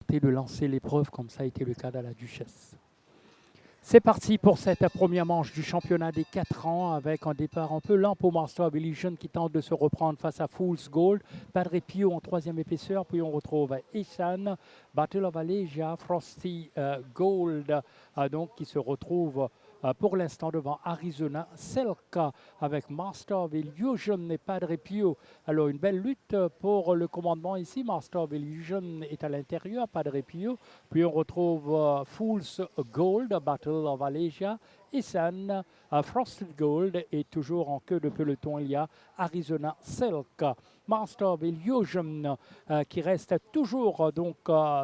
de lancer l'épreuve comme ça a été le cas de la Duchesse. C'est parti pour cette première manche du championnat des 4 ans avec un départ un peu lent pour Master of Illusion qui tente de se reprendre face à Fool's Gold. Padre Pio en troisième épaisseur, puis on retrouve Ishan, Battle of Allegia, Frosty Gold donc qui se retrouve pour l'instant devant Arizona Selka avec Master of Illusion et Padre Pio. Alors une belle lutte pour le commandement ici. Master of Illusion est à l'intérieur, Padre Pio. Puis on retrouve Fool's Gold, Battle of Allegia, Issan, Frosted Gold et toujours en queue de peloton il y a Arizona Selka. Master of Illusion qui reste toujours donc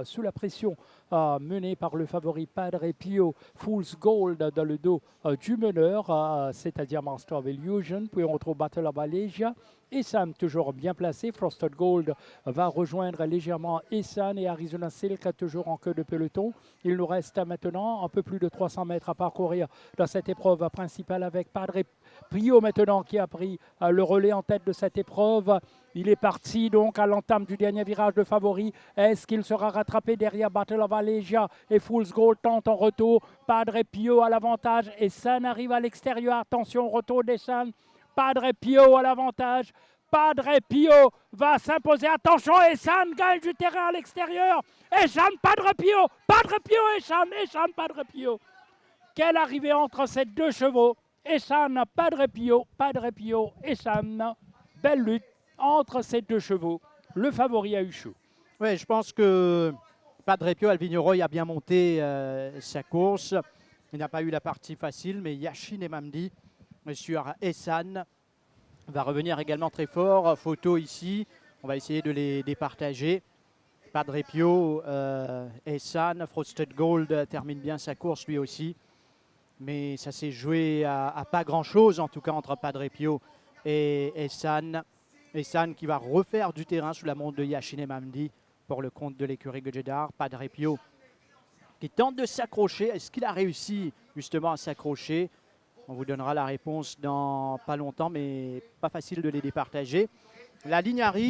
sous la pression mené par le favori Padre Pio. Fool's Gold dans le dos du meneur, c'est-à-dire Master of Illusion. Puis on retrouve Battle of Allegia. Issan toujours bien placé. Frosted Gold va rejoindre légèrement Issan et Arizona Silk toujours en queue de peloton. Il nous reste maintenant un peu plus de 300 mètres à parcourir dans cette épreuve principale avec Padre Pio maintenant qui a pris le relais en tête de cette épreuve. Il est parti donc à l'entame du dernier virage de favori. Est-ce qu'il sera rattrapé derrière Battle of Allegia et Fool's Gold tente en retour. Padre Pio à l'avantage et San arrive à l'extérieur. Attention, retour des San. Padre Pio à l'avantage. Padre Pio va s'imposer. Attention, Essan gagne du terrain à l'extérieur. Essan, Padre Pio. Padre Pio, Essan. Essan, Padre Pio. Quelle arrivée entre ces deux chevaux. Essan, Padre Pio. Padre Pio, Essan. Belle lutte entre ces deux chevaux. Le favori a eu chaud. Oui, je pense que Padre Pio Alvigneroy a bien monté sa course. Il n'a pas eu la partie facile, mais Yashin et Mamdi sur Essan va revenir également très fort. Photo ici, on va essayer de les départager. Padre Pio, Essan, Frosted Gold termine bien sa course lui aussi. Mais ça s'est joué à pas grand-chose, en tout cas entre Padre Pio et Essan. Essan qui va refaire du terrain sous la montre de Yashin et Mamdi pour le compte de l'écurie Gojedar. Padre Pio qui tente de s'accrocher. Est-ce qu'il a réussi justement à s'accrocher? On vous donnera la réponse dans pas longtemps, mais pas facile de les départager. La ligne arrive.